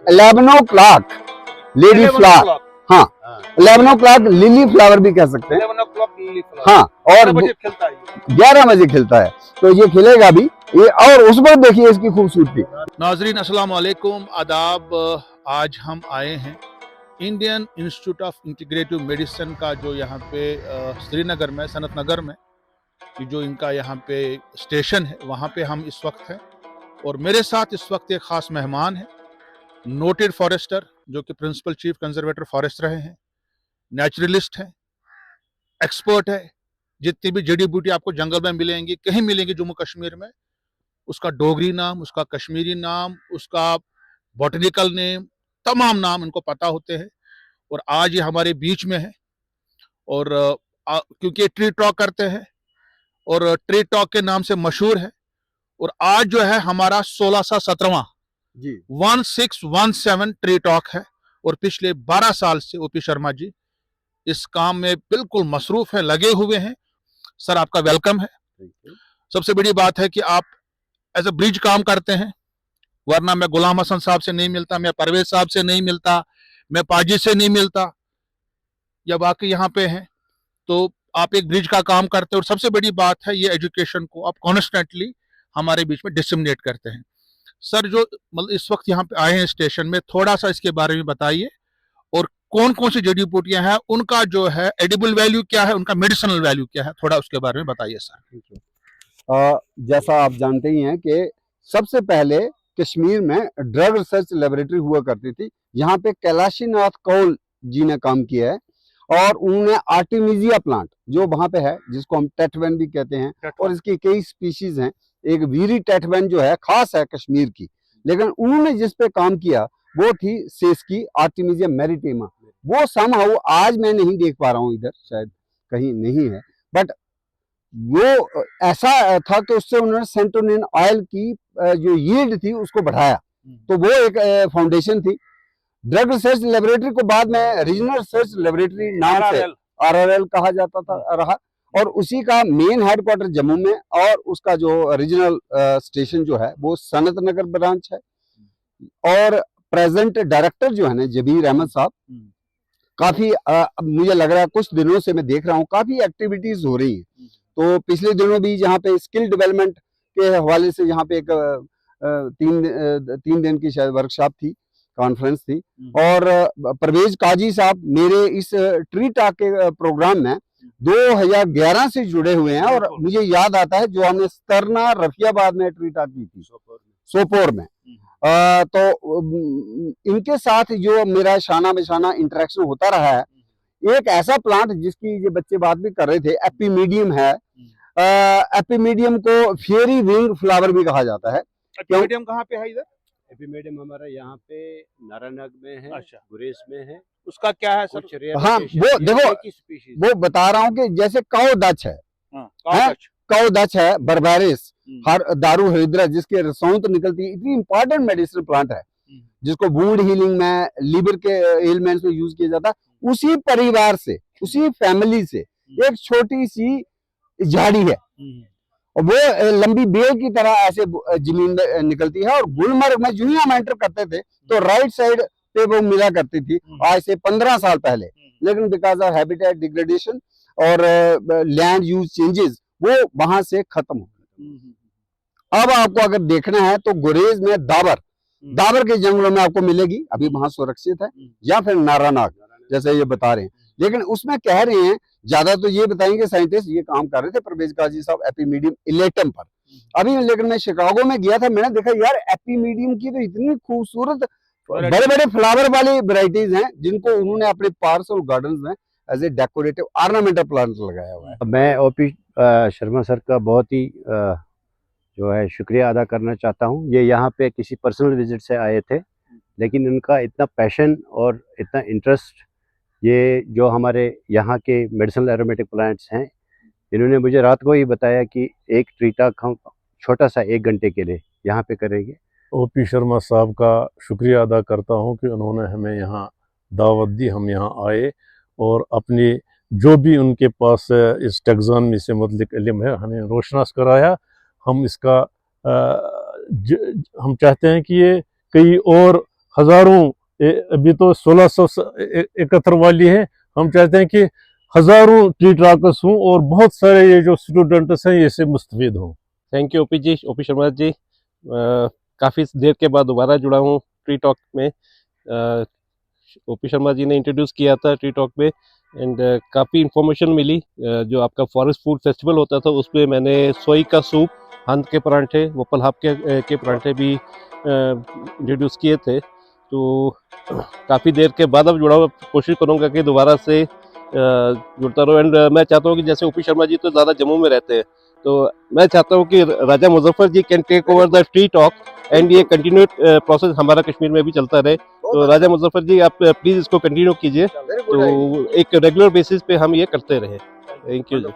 11 o'clock lady flower, हाँ 11 o'clock lily flower भी कह सकते हैं। 11 o'clock लिली फ्लावर, हाँ, और 11 बजे खिलता है, 11 बजे खिलता है, तो ये खिलेगा भी ये। और उस पर देखिए इसकी खूबसूरती। नाजरीन अस्सलाम वालेकुम, आदाब। आज हम आए हैं Indian institute of integrative medicine का जो यहाँ पे श्रीनगर में, सनत नगर में, जो इनका यहाँ पे स्टेशन है, वहाँ पे हम इस वक्त हैं। और मेरे साथ इस वक्त एक ख़ास मेहमान है, नोटेड फॉरेस्टर, जो कि प्रिंसिपल चीफ कंजर्वेटर फॉरेस्ट रहे हैं, नेचुरलिस्ट है, एक्सपर्ट है। जितनी भी जड़ी बूटी आपको जंगल में मिलेंगी, कहीं मिलेंगी जम्मू कश्मीर में, उसका डोगरी नाम, उसका कश्मीरी नाम, उसका बॉटनिकल नेम, तमाम नाम इनको पता होते हैं। और आज ये हमारे बीच में है। और क्योंकि ट्री टॉक करते हैं और ट्री टॉक के नाम से मशहूर है। और आज जो है हमारा 1617वां जी 1617 ट्री टॉक है। और पिछले 12 साल से ओपी शर्मा जी इस काम में बिल्कुल मसरूफ है, लगे हुए हैं। सर, आपका वेलकम है। सबसे बड़ी बात है कि आप एज अ ब्रिज काम करते हैं, वरना मैं गुलाम हसन साहब से नहीं मिलता, मैं परवेज साहब से नहीं मिलता, मैं पाजी से नहीं मिलता, या बाकी यहाँ पे हैं। तो आप एक ब्रिज का काम करते हैं। और सबसे बड़ी बात है, ये एजुकेशन को आप कॉन्स्टेंटली हमारे बीच में डिसमिनेट करते हैं। सर, जो मतलब इस वक्त यहाँ पे आए हैं स्टेशन में, थोड़ा सा इसके बारे में बताइए। और कौन कौन सी जड़ी बूटियां हैं, उनका जो है एडिबल वैल्यू क्या है, उनका मेडिसिनल वैल्यू क्या है, थोड़ा उसके बारे में बताइए सर। जैसा आप जानते ही हैं कि सबसे पहले कश्मीर में ड्रग रिसर्च लेबोरेटरी हुआ करती थी। यहाँ पे कैलाशीनाथ कौल जी ने काम किया है, और उन्होंने आर्टिमिजिया प्लांट जो वहाँ पे है, जिसको हम टेटवेन भी कहते हैं, और इसकी कई स्पीशीज हैं। एक वीरी टेटवेन जो है खास है कश्मीर की, लेकिन उन्होंने जिस पे काम किया वो थी सेस्की आर्टिमिजिया मैरिटेमा। वो समहाउ आज मैं नहीं देख पा रहा हूँ, इधर शायद कहीं नहीं है, बट वो ऐसा था कि उससे उन्होंने सेंटोनिन ऑयल की जो यील्ड थी उसको बढ़ाया। तो वो एक फाउंडेशन थी। ड्रग रिसर्च लेबोरेटरी को बाद में रीजनल रिसर्च लेबोरेटरी नाम से RRL कहा जाता था रहा, और उसी का मेन हेडक्वार्टर जम्मू में, और उसका जो रीजनल स्टेशन जो है वो सनत नगर ब्रांच है। और प्रेजेंट डायरेक्टर जो है ना जबीर अहमद साहब, काफी मुझे लग रहा है कुछ दिनों से मैं देख रहा हूँ काफी एक्टिविटीज हो रही हैं। तो पिछले दिनों भी यहाँ पे स्किल डेवलपमेंट के हवाले से यहाँ पे एक 3 दिन की शायद वर्कशॉप थी, कॉन्फ्रेंस थी। और परवेज काजी साहब मेरे इस ट्री टॉक के प्रोग्राम में 2011 से जुड़े हुए हैं। और मुझे याद आता है जो हमने स्तरना रफियाबाद में ट्री टॉक की थी, सोपोर में। तो इनके साथ जो मेरा शाना बेशाना इंटरेक्शन होता रहा है। एक ऐसा प्लांट जिसकी ये बच्चे बात भी कर रहे थे, एपीमीडियम है। एपीमीडियम को फेरी विंग फ्लावर भी कहा जाता है। एपीमीडियम कहाँ पे है इधर? एपीमीडियम हमारा यहाँ पे नारायणग में है, अच्छा, गुरेज में है। उसका क्या है सर? हाँ, वो देखो वो बता रहा हूँ कि जैसे काउ डच है, काउ डच है, बर्बेरिस, हर दारू हरिद्रा जिसके रसौंत निकलती है, इतनी इंपॉर्टेंट मेडिसिनल प्लांट है जिसको वुंड हीलिंग में, लिवर के एलिमेंट्स में यूज किया जाता है। उसी परिवार से, उसी फैमिली से एक छोटी सी झाड़ी है, और वो लंबी बेल की तरह ऐसे जमीन में निकलती है। और गुलमर्ग में जो ही हम एंटर करते थे तो राइट साइड पे वो मिला करती थी, आज से 15 साल पहले। लेकिन बिकॉज ऑफ हैबिटेट डिग्रेडेशन और लैंड यूज चेंजेस वो वहां से खत्म हो गए। अब आपको अगर देखना है तो गुरेज में दाबर के जंगलों में आपको मिलेगी, अभी वहां सुरक्षित है, या फिर नारानाग जैसे ये बता रहे हैं। लेकिन उसमें कह रहे हैं ज्यादा तो ये बताएंगे साइंटिस्ट, ये काम कर रहे थे परवेज काजी साहब एपीमीडियम इलेटम पर अभी। लेकिन मैं शिकागो में गया था, मैंने देखा यार एपीमीडियम की तो इतनी खूबसूरत बड़े बड़े फ्लावर वाली वेराइटीज हैं जिनको उन्होंने अपने पार्क्स और गार्डन्स में as a decorative ornamental plant लगाया हुआ है। मैं ओपी शर्मा सर का बहुत ही जो है शुक्रिया अदा करना चाहता हूँ। ये यहाँ पे किसी पर्सनल विजिट से आए थे, लेकिन इनका इतना पैशन और इतना इंटरेस्ट, ये जो हमारे यहाँ के मेडिसिनल एरोमेटिक प्लांट्स हैं, इन्होंने मुझे रात को ही बताया कि एक ट्री टॉक हम छोटा सा 1 घंटे के लिए यहाँ पे करेंगे। ओपी शर्मा साहब का शुक्रिया अदा करता हूँ कि उन्होंने हमें यहाँ दावत दी, हम यहाँ आए और अपनी जो भी उनके पास इस टैक्सोनॉमी से मुतल्लिक इल्म है हमें रोशनास कराया। हम इसका हम चाहते हैं कि ये कई और हज़ारों अभी तो 1671 वाली है। हम चाहते हैं कि हज़ारों ट्री ट्रैकर्स हों और बहुत सारे ये जो स्टूडेंट्स हैं ये से मुस्तफीद हों। Thank you OP Sharma ji. काफ़ी देर के बाद दोबारा जुड़ा हूँ ट्री टॉक में। ओपी शर्मा जी ने इंट्रोड्यूस किया था ट्री टॉक में एंड काफ़ी इन्फॉर्मेशन मिली। जो आपका फॉरेस्ट फूड फेस्टिवल होता था उस पर मैंने सोई का सूप, हंद के परांठे, वोपल हाप के परांठे भी इंट्रोड्यूस किए थे। तो काफ़ी देर के बाद अब जुड़ा हूँ, कोशिश करूँगा कि दोबारा से जुड़ता रहूँ। एंड मैं चाहता हूँ कि जैसे ओपी शर्मा जी तो ज़्यादा जम्मू में रहते हैं, तो मैं चाहता हूँ कि Raja Muzaffar ji can take over the tree talk and ये कंटिन्यू प्रोसेस हमारा कश्मीर में भी चलता रहे। तो राजा मुजफ्फर जी आप प्लीज़ इसको कंटिन्यू कीजिए, तो एक रेगुलर बेसिस पे हम ये करते रहें। Thank you ji.